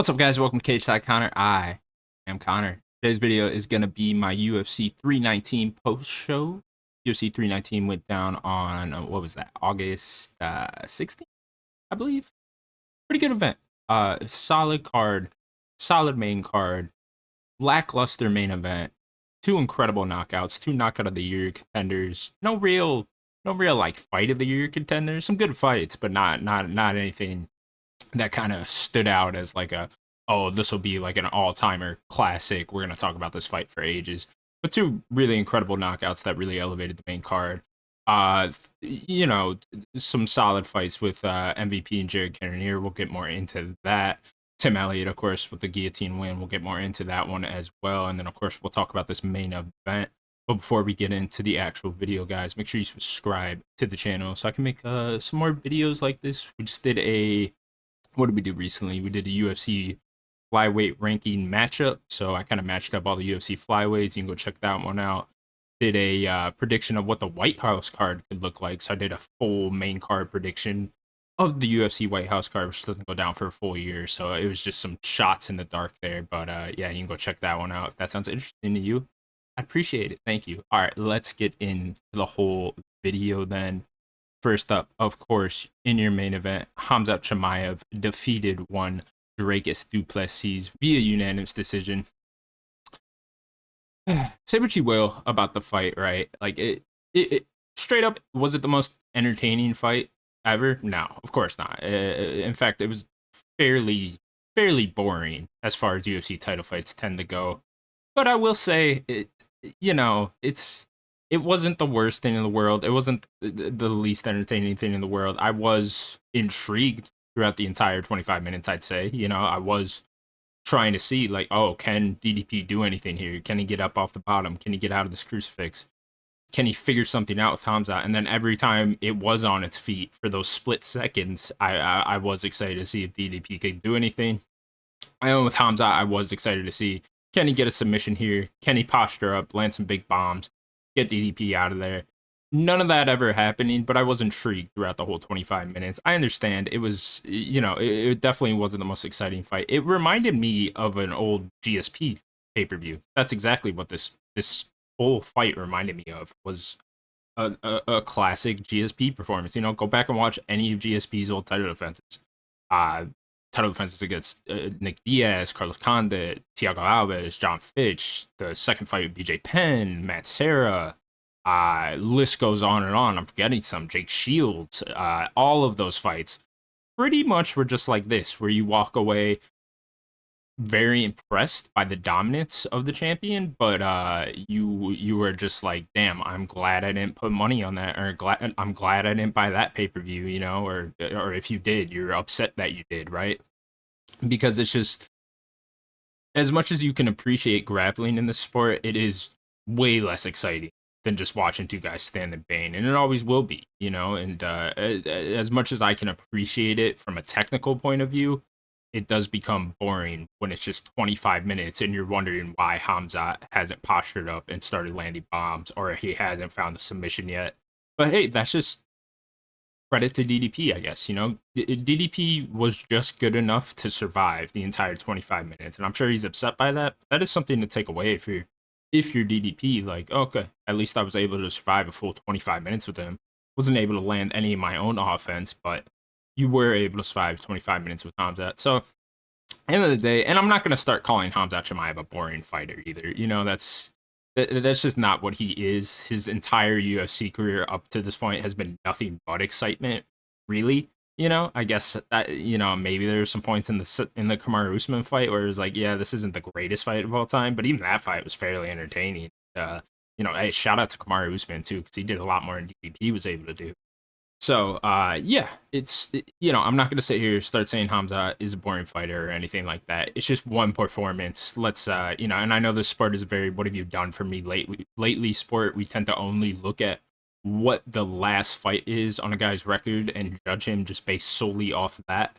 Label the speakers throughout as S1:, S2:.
S1: What's up, guys? Welcome to Cage Side Connor. I am Connor. Today's video is going to be my UFC 319 post show. UFC 319 went down on, what was that, August 16th, I believe? Pretty good event. Solid card, solid main card, lackluster main event, two incredible knockouts, two knockout of the year contenders. No real like fight of the year contenders. Some good fights, but not anything that kind of stood out as like a, oh, this will be like an all-timer classic. We're going to talk about this fight for ages. But two really incredible knockouts that really elevated the main card. You know, some solid fights with MVP and Jared Cannonier. We'll get more into that. Tim Elliott, of course, with the guillotine win. We'll get more into that one as well. And then, of course, we'll talk about this main event. But before we get into the actual video, guys, make sure you subscribe to the channel so I can make some more videos like this. We just did a, what did we do recently? We did a UFC flyweight ranking matchup. So I kind of matched up all the UFC flyweights. You can go check that one out. Did a prediction of what the White House card could look like. So I did a full main card prediction of the UFC White House card, which doesn't go down for a full year. So it was just some shots in the dark there. But yeah, you can go check that one out if that sounds interesting to you. I appreciate it. Thank you. All right, let's get into the whole video then. First up, of course, in your main event, Khamzat Chimaev defeated one Dracus du Plessis via unanimous decision. Say what you will about the fight, right? Like it straight up, was it the most entertaining fight ever? No, of course not. In fact, it was fairly boring as far as UFC title fights tend to go. But I will say it wasn't the worst thing in the world. It wasn't the least entertaining thing in the world. I was intrigued throughout the entire 25 minutes, I'd say. I was trying to see, like, oh, can DDP do anything here? Can he get up off the bottom? Can he get out of this crucifix? Can he figure something out with Khamzat? And then every time it was on its feet for those split seconds, I was excited to see if DDP could do anything. I know with Khamzat, I was excited to see, can he get a submission here? Can he posture up, land some big bombs, get DDP out of there? None of that ever happening, but I was intrigued throughout the whole 25 minutes. I understand it was, it definitely wasn't the most exciting fight. It reminded me of an old GSP pay-per-view. That's exactly what this whole fight reminded me of, was a classic GSP performance. Go back and watch any of GSP's old title defenses. Title defenses against Nick Diaz, Carlos Condit, Thiago Alves, John Fitch, the second fight with BJ Penn, Matt Serra, list goes on and on. I'm forgetting some. Jake Shields, all of those fights pretty much were just like this, where you walk away very impressed by the dominance of the champion, but you were just like, damn, I'm glad I didn't put money on that, or I'm glad I didn't buy that pay-per-view, or if you did, you're upset that you did, right? Because it's just, as much as you can appreciate grappling in the sport, it is way less exciting than just watching two guys stand in pain, and it always will be, and as much as I can appreciate it from a technical point of view, it does become boring when it's just 25 minutes and you're wondering why Khamzat hasn't postured up and started landing bombs, or he hasn't found the submission yet. But hey, that's just credit to DDP, I guess. DDP was just good enough to survive the entire 25 minutes, and I'm sure he's upset by that. That is something to take away if you're DDP. Like, okay, at least I was able to survive a full 25 minutes with him. Wasn't able to land any of my own offense, but you were able to survive 25 minutes with Khamzat. So, end of the day, and I'm not going to start calling Khamzat Chimaev a boring fighter either. That's just not what he is. His entire UFC career up to this point has been nothing but excitement, really. I guess that, maybe there's some points in the Kamaru Usman fight where it was like, yeah, this isn't the greatest fight of all time, but even that fight was fairly entertaining. Hey, shout out to Kamaru Usman too, because he did a lot more than DDP was able to do. So, yeah, I'm not going to sit here and start saying Khamzat is a boring fighter or anything like that. It's just one performance. Let's, and I know this sport is a very, what have you done for me lately sport. We tend to only look at what the last fight is on a guy's record and judge him just based solely off of that.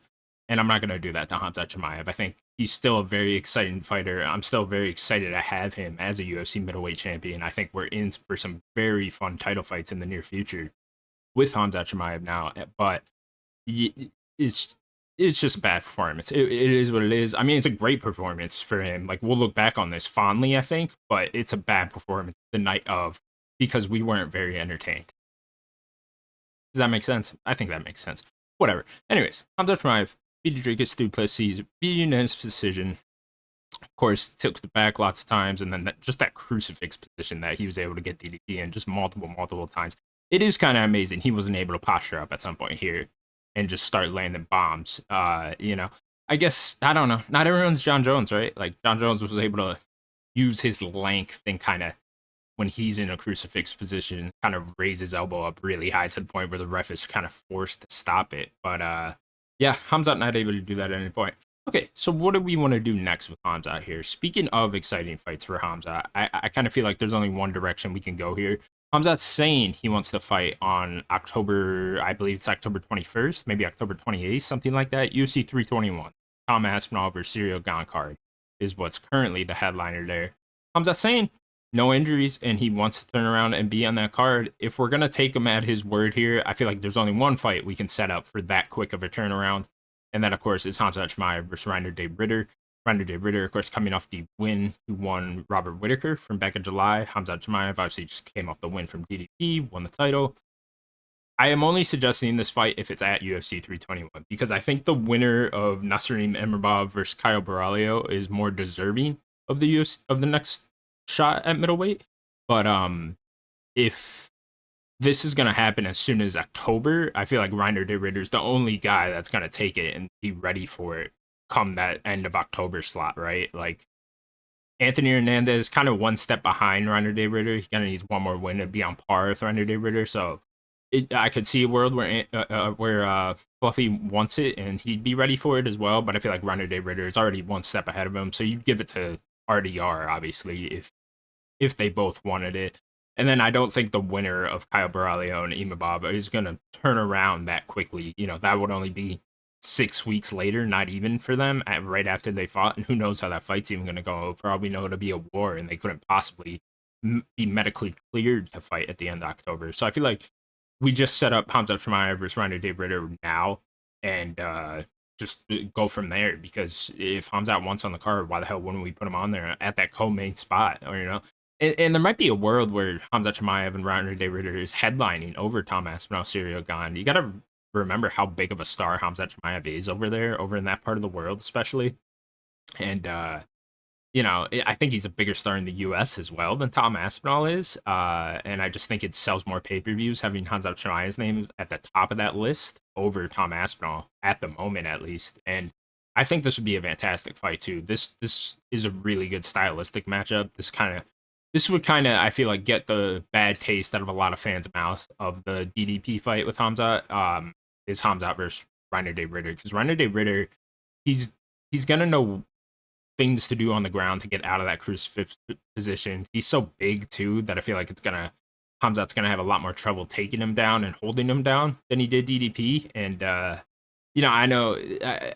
S1: And I'm not going to do that to Khamzat Chimaev. I think he's still a very exciting fighter. I'm still very excited to have him as a UFC middleweight champion. I think we're in for some very fun title fights in the near future with Khamzat Chimaev now, but it's it's just a bad performance. It is what it is. I mean, it's a great performance for him. Like, we'll look back on this fondly, I think, but it's a bad performance the night of because we weren't very entertained. Does that make sense? I think that makes sense. Whatever. Anyways, Khamzat Chimaev beat Dricus Duplessis, beat unanimous decision. Of course, took the back lots of times, and then just that crucifix position that he was able to get DDP in just multiple times. It is kind of amazing he wasn't able to posture up at some point here and just start landing bombs. I guess I don't know. Not everyone's John Jones, right? Like John Jones was able to use his length and kind of when he's in a crucifix position, kind of raise his elbow up really high to the point where the ref is kind of forced to stop it. But yeah, Khamzat not able to do that at any point. Okay, so what do we want to do next with Khamzat here? Speaking of exciting fights for Khamzat, I kind of feel like there's only one direction we can go here. Khamzat's saying he wants to fight on October, I believe it's October 21st, maybe October 28th, something like that. UFC 321. Tom Aspinall versus Ciryl Gane card is what's currently the headliner there. Khamzat's saying no injuries and he wants to turn around and be on that card. If we're going to take him at his word here, I feel like there's only one fight we can set up for that quick of a turnaround. And that, of course, is Khamzat Chimaev versus Reinier de Ridder. Reinier de Ridder, of course, coming off the win who won Robert Whittaker from back in July. Khamzat Chimaev obviously just came off the win from DDP, won the title. I am only suggesting this fight if it's at UFC 321 because I think the winner of Nassim Emirbov versus Caio Borralho is more deserving of the UFC, of the next shot at middleweight. But if this is going to happen as soon as October, I feel like Reinier de Ridder is the only guy that's going to take it and be ready for it come that end of October slot, right? Like, Anthony Hernandez kind of one step behind Reinier de Ridder. He kind of needs one more win to be on par with Reinier de Ridder. So I could see a world where Fluffy wants it and he'd be ready for it as well. But I feel like Reinier de Ridder is already one step ahead of him. So you'd give it to RDR, obviously, if they both wanted it. And then I don't think the winner of Caio Borralho and Imavov is going to turn around that quickly. That would only be 6 weeks later, not even for them, right after they fought. And who knows how that fight's even going to go. For all we know, it'll be a war, and they couldn't possibly be medically cleared to fight at the end of October. So I feel like we just set up Khamzat Chimaev versus Reinier de Ridder now and just go from there. Because if Khamzat wants on the card, why the hell wouldn't we put him on there at that co-main spot? Or, and there might be a world where Khamzat Chimaev and Reinier de Ridder is headlining over Tom Aspinall, Ciryl Gane. You got to remember how big of a star Khamzat Chimaev is over in that part of the world, especially. And, I think he's a bigger star in the U.S. as well than Tom Aspinall is. And I just think it sells more pay-per-views having Khamzat Chimaev's name at the top of that list over Tom Aspinall at the moment, at least. And I think this would be a fantastic fight, too. This is a really good stylistic matchup. This would kind of, I feel like, get the bad taste out of a lot of fans' mouth of the DDP fight with Khamzat. Is Khamzat versus Reinier de Ridder, because Reinier de Ridder, he's gonna know things to do on the ground to get out of that crucifix position. He's so big too that I feel like Khamzat's gonna have a lot more trouble taking him down and holding him down than he did DDP. And I know,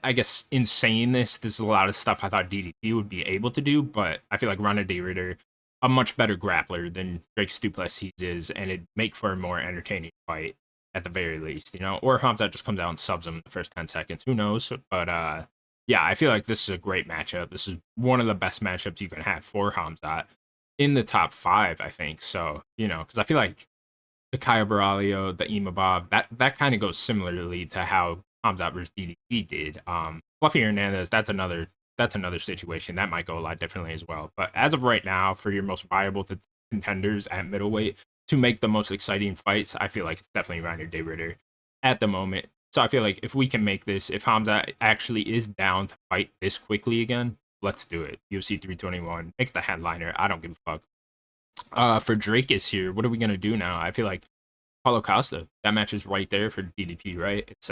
S1: I guess in saying this is a lot of stuff I thought DDP would be able to do, but I feel like Reinier de Ridder, a much better grappler than Dricus Duplessis is, and it'd make for a more entertaining fight at the very least, or Khamzat just comes out and subs him in the first 10 seconds. Who knows? But yeah, I feel like this is a great matchup. This is one of the best matchups you can have for Khamzat in the top 5, I think. So, because I feel like the Caio Borralho, the Imavov, that kind of goes similarly to how Khamzat versus DDP did. Fluffy Hernandez, that's another situation. That might go a lot differently as well. But as of right now, for your most viable contenders at middleweight to make the most exciting fights, I feel like it's definitely Reinier de Ridder at the moment. So I feel like if we can make this, if Khamzat actually is down to fight this quickly again, let's do it. UFC 321, make the headliner. I don't give a fuck. For Drake is here, what are we gonna do now? I feel like Paulo Costa, that match is right there for DDP, right? It's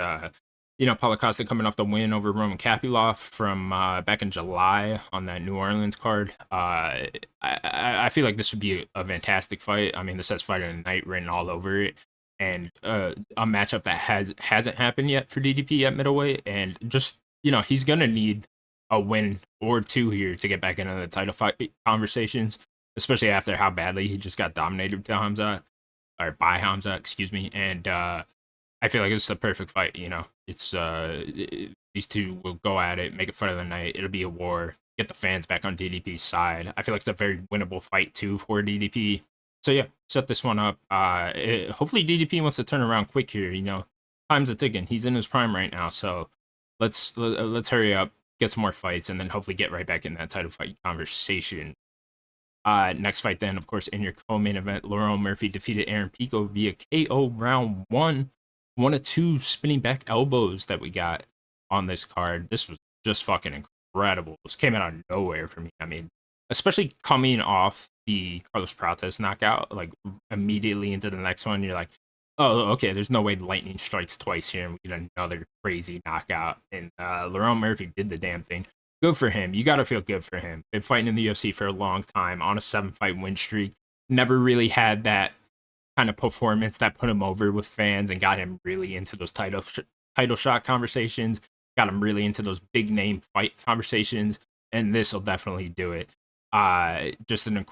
S1: Paulo Costa coming off the win over Roman Kapilov from back in July on that New Orleans card. I feel like this would be a fantastic fight. I mean, this has Fighter of the Night written all over it, and a matchup that hasn't happened yet for DDP at middleweight. And just he's gonna need a win or two here to get back into the title fight conversations, especially after how badly he just got dominated by Khamzat, excuse me. And I feel like it's the perfect fight. It's These two will go at it, make it fight of the night. It'll be a war. Get the fans back on DDP's side. I feel like it's a very winnable fight too for DDP. So yeah, set this one up. Hopefully DDP wants to turn around quick here. Time's a ticking. He's in his prime right now, so let's hurry up, get some more fights, and then hopefully get right back in that title fight conversation. Next fight then, of course, in your co-main event, Laurel Murphy defeated Aaron Pico via KO round one. One of two spinning back elbows that we got on this card. This was just fucking incredible. This came out of nowhere for me. I mean, especially coming off the Carlos Prates knockout, like immediately into the next one, you're like, oh, okay, there's no way lightning strikes twice here and we get another crazy knockout. And Laurel Murphy did the damn thing. Good for him. You got to feel good for him. Been fighting in the UFC for a long time on a 7-fight win streak. Never really had that kind of performance that put him over with fans and got him really into those title shot conversations, got him really into those big name fight conversations, and this will definitely do it. Just an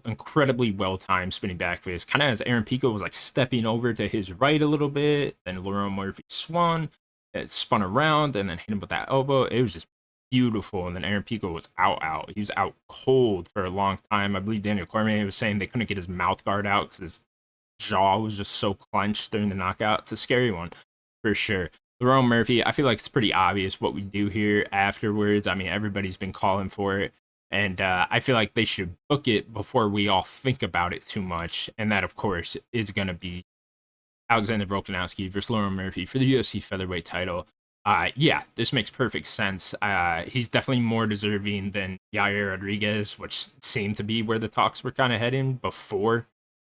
S1: incredibly well timed spinning back fist. Kind of as Aaron Pico was like stepping over to his right a little bit, then Laurel Murphy swung, it spun around, and then hit him with that elbow. It was just beautiful. And then Aaron Pico was out. He was out cold for a long time. I believe Daniel Cormier was saying they couldn't get his mouth guard out because his jaw was just so clenched during the knockout. It's a scary one for sure. Laurel Murphy, I feel like it's pretty obvious what we do here afterwards. I mean, everybody's been calling for it. And I feel like they should book it before we all think about it too much. And that, of course, is going to be Alexander Volkanovski versus Laurel Murphy for the UFC featherweight title. Yeah, this makes perfect sense. He's definitely more deserving than Yair Rodriguez, which seemed to be where the talks were kind of heading before.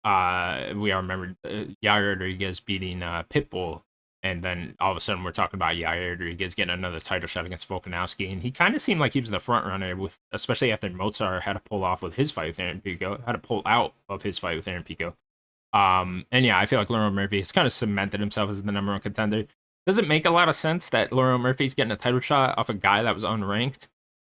S1: We all remember Yair Rodriguez beating Pitbull, and then all of a sudden we're talking about Yair Rodriguez getting another title shot against Volkanovski, and he kind of seemed like he was the front runner, with especially after Mozart had to pull off with his fight with Aaron Pico, had to pull out of his fight with Aaron Pico. And yeah, I feel like Laurel Murphy has kind of cemented himself as the number one contender. Does it make a lot of sense that Laurel Murphy's getting a title shot off a guy that was unranked?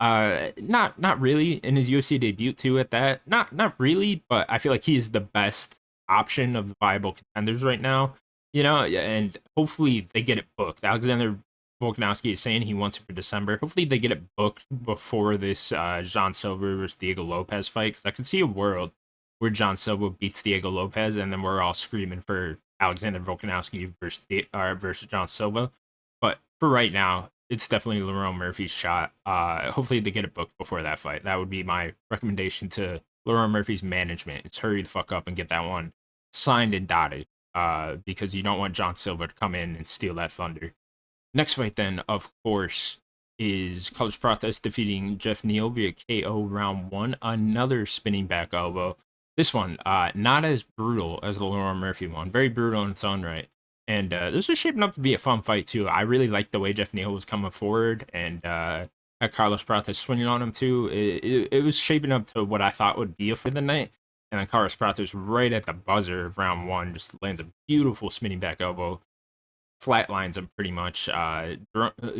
S1: Not really, in his UFC debut too at that. Not really, but I feel like he is the best option of the viable contenders right now. And hopefully they get it booked. Alexander Volkanovski is saying he wants it for December. Hopefully they get it booked before this John Silver versus Diego Lopez fight, because I can see a world where John Silva beats Diego Lopez, and then we're all screaming for Alexander Volkanovski versus John Silva. But for right now, it's definitely Laurel Murphy's shot. Hopefully they get it booked before that fight. That would be my recommendation to Laurel Murphy's management. It's hurry the fuck up and get that one signed and dotted, because you don't want John Silva to come in and steal that thunder. Next fight then, of course, is Carlos Prates defeating Jeff Neal via KO round one. Another spinning back elbow. This one, not as brutal as the Laurel Murphy one. Very brutal in its own right. And this was shaping up to be a fun fight, too. I really liked the way Jeff Neal was coming forward, and had Carlos Prates swinging on him, too. It was shaping up to what I thought would be a fight of the night. And then Carlos Prates, right at the buzzer of round one, just lands a beautiful spinning back elbow. Flatlines him pretty much.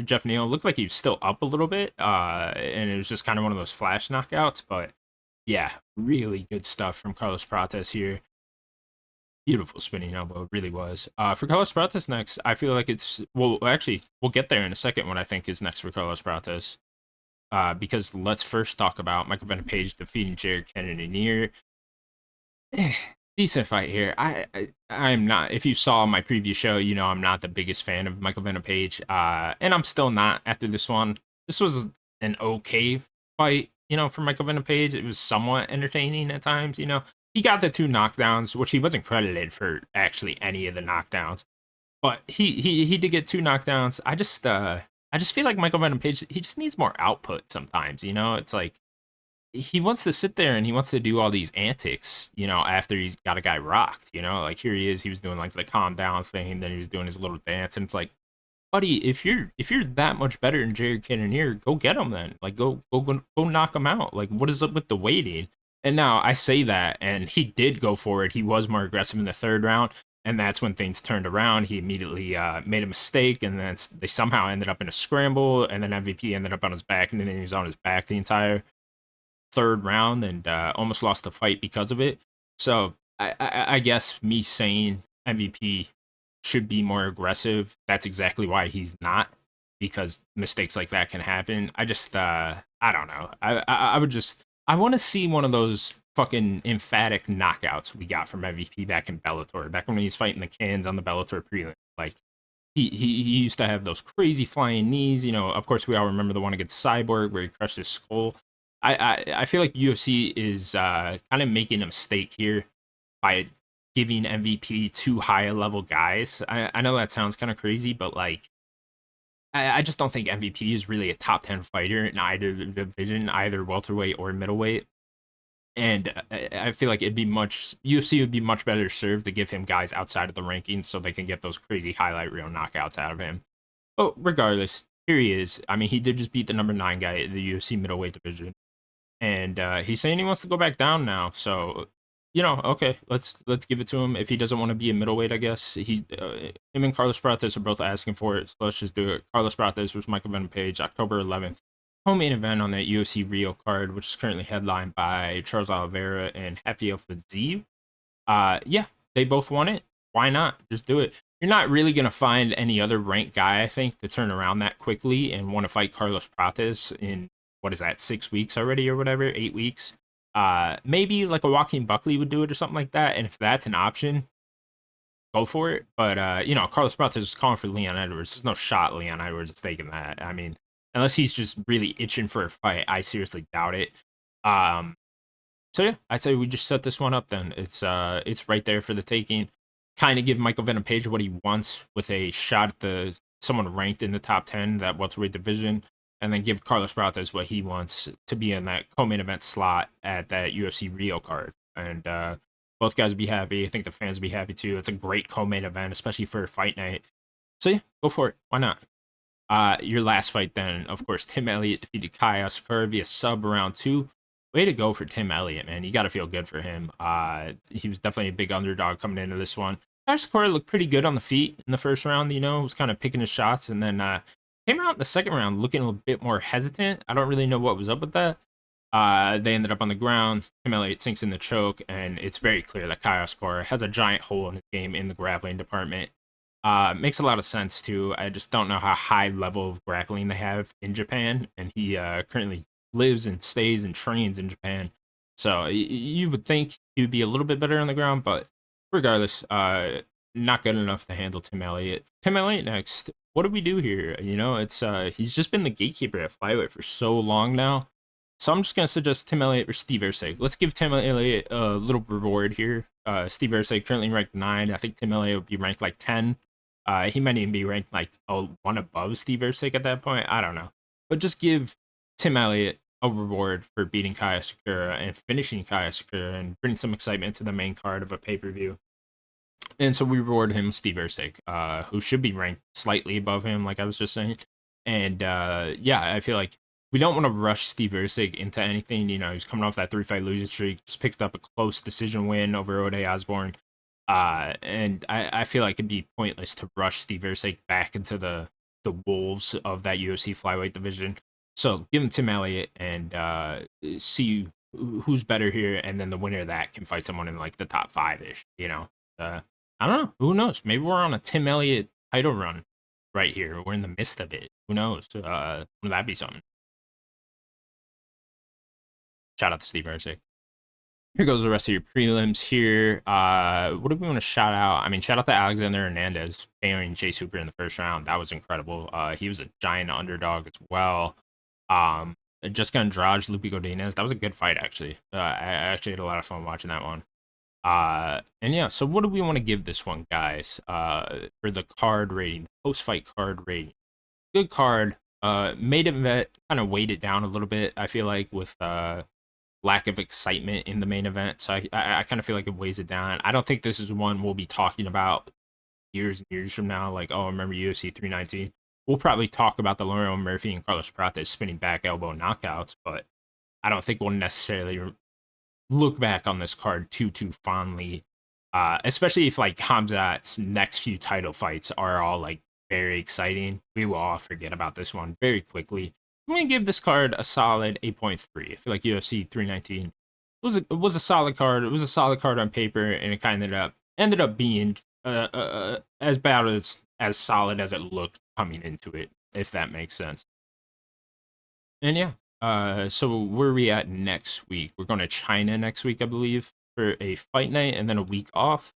S1: Jeff Neal looked like he was still up a little bit, and it was just kind of one of those flash knockouts, but yeah, really good stuff from Carlos Prates here. Beautiful spinning elbow, it really was. For Carlos Prates next, I feel like actually, we'll get there in a second what I think is next for Carlos Prates. Because let's first talk about Michael Venom Page defeating Jared Cannonier. Decent fight here. I'm not, if you saw my previous show, I'm not the biggest fan of Michael Venom Page. And I'm still not after this one. This was an okay fight. For Michael Venom Page, it was somewhat entertaining at times. He got the 2 knockdowns, which he wasn't credited for actually any of the knockdowns, but he did get 2 knockdowns. I just feel like Michael Venom Page, he just needs more output sometimes. It's like he wants to sit there and he wants to do all these antics, after he's got a guy rocked. Like here he is, he was doing like the calm down thing, then he was doing his little dance, and it's like, buddy, if you're that much better than Jared Cannonier, go get him then. Like go knock him out. Like what is up with the waiting? And now I say that, and he did go for it. He was more aggressive in the 3rd round, and that's when things turned around. He immediately made a mistake, and then they somehow ended up in a scramble, and then MVP ended up on his back, and then he was on his back the entire 3rd round, and almost lost the fight because of it. So I guess me saying MVP should be more aggressive, that's exactly why he's not. because mistakes like that can happen. I don't know. I would just I want to see one of those fucking emphatic knockouts we got from MVP back in Bellator, back when he was fighting the cans on the Bellator prelim. Like he used to have those crazy flying knees. You know, of course we all remember the one against Cyborg where he crushed his skull. I feel like UFC is kind of making a mistake here by giving MVP too high a level guys. I know that sounds kind of crazy, but like I just don't think MVP is really a top 10 fighter in either division, either welterweight or middleweight. And I feel like UFC would be much better served to give him guys outside of the rankings so they can get those crazy highlight reel knockouts out of him. But regardless, here he is. I mean, he did just beat the number 9 guy in the UFC middleweight division, and he's saying he wants to go back down now. So, okay, let's give it to him. If he doesn't want to be a middleweight, I guess him and Carlos Prates are both asking for it. So let's just do it. Carlos Prates versus Michael Venom Page, October 11th. Home-main event on that UFC Rio card, which is currently headlined by Charles Oliveira and Rafael Fiziev. Yeah, they both won it. Why not? Just do it. You're not really going to find any other ranked guy, I think, to turn around that quickly and want to fight Carlos Prates in, what is that, 6 weeks already or whatever, 8 weeks. Maybe like a Joaquin Buckley would do it or something like that. And if that's an option, go for it. But, Carlos Prates is calling for Leon Edwards. There's no shot Leon Edwards is taking that. I mean, unless he's just really itching for a fight, I seriously doubt it. So yeah, I say we just set this one up then. It's right there for the taking. Kind of give Michael Venom Page what he wants with a shot at someone ranked in the top 10, that welterweight division, and then give Carlos Prates what he wants to be in that co-main event slot at that UFC Rio card. And both guys would be happy. I think the fans would be happy too. It's a great co-main event, especially for a fight night. So yeah, go for it. Why not? Your last fight then, of course, Tim Elliott defeated Kai Asakura via sub round 2. Way to go for Tim Elliott, man. You got to feel good for him. He was definitely a big underdog coming into this one. Asakura looked pretty good on the feet in the first round, was kind of picking his shots, and then came out in the second round looking a bit more hesitant. I don't really know what was up with that. They ended up on the ground. Tim Elliott sinks in the choke, and it's very clear that Kai Asakura has a giant hole in his game in the grappling department. Makes a lot of sense too. I just don't know how high level of grappling they have in Japan, and he currently lives and stays and trains in Japan. So you would think he would be a little bit better on the ground, but regardless, not good enough to handle Tim Elliott. Tim Elliott next. What do we do here? It's he's just been the gatekeeper at flyweight for so long now. So I'm just gonna suggest Tim Elliott or Steve Erceg. Let's give Tim Elliott a little reward here. Steve Erceg currently ranked 9. I think Tim Elliott would be ranked like 10. He might even be ranked like one above Steve Erceg at that point. I don't know. But just give Tim Elliott a reward for beating Kai Asakura and finishing Kai Asakura and bring some excitement to the main card of a pay-per-view. And so we reward him, Steve Erceg, who should be ranked slightly above him, like I was just saying. And yeah, I feel like we don't want to rush Steve Erceg into anything. He's coming off that 3-fight losing streak, just picked up a close decision win over Ode Osborne. And I feel like it'd be pointless to rush Steve Erceg back into the wolves of that UFC flyweight division. So give him Tim Elliott and see who's better here, and then the winner of that can fight someone in like the top 5-ish. I don't know. Who knows? Maybe we're on a Tim Elliott title run right here. We're in the midst of it. Who knows? Would that be something? Shout out to Steve Erceg. Here goes the rest of your prelims here. What do we want to shout out? I mean, shout out to Alexander Hernandez paying Chase Hooper in the first round. That was incredible. He was a giant underdog as well. Jessica Andrade, Lupe Godinez. That was a good fight, actually. I actually had a lot of fun watching that one. And yeah, so what do we want to give this one, guys? For the card rating, post-fight card rating. Good card. Made it kind of weighed it down a little bit, I feel like, with lack of excitement in the main event. So I kind of feel like it weighs it down. I don't think this is one we'll be talking about years and years from now. Like, oh, I remember UFC 319. We'll probably talk about the Lauren Murphy and Carlos Prates spinning back elbow knockouts, but I don't think we'll necessarily look back on this card too fondly. Especially if like Khamzat's next few title fights are all like very exciting. We will all forget about this one very quickly. I'm going to give this card a solid 8.3. I feel like UFC 319 was a solid card. It was a solid card on paper, and it kind of ended up being as bad as solid as it looked coming into it. if that makes sense. And yeah, so where are we at next week? We're going to China next week, I believe, for a fight night and then a week off.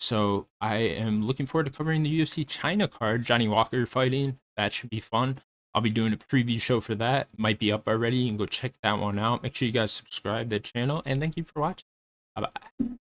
S1: So I am looking forward to covering the UFC China card. Johnny Walker fighting. That should be fun. I'll be doing a preview show for that. Might be up already. You can go check that one out. Make sure you guys subscribe to the channel. And thank you for watching. Bye bye.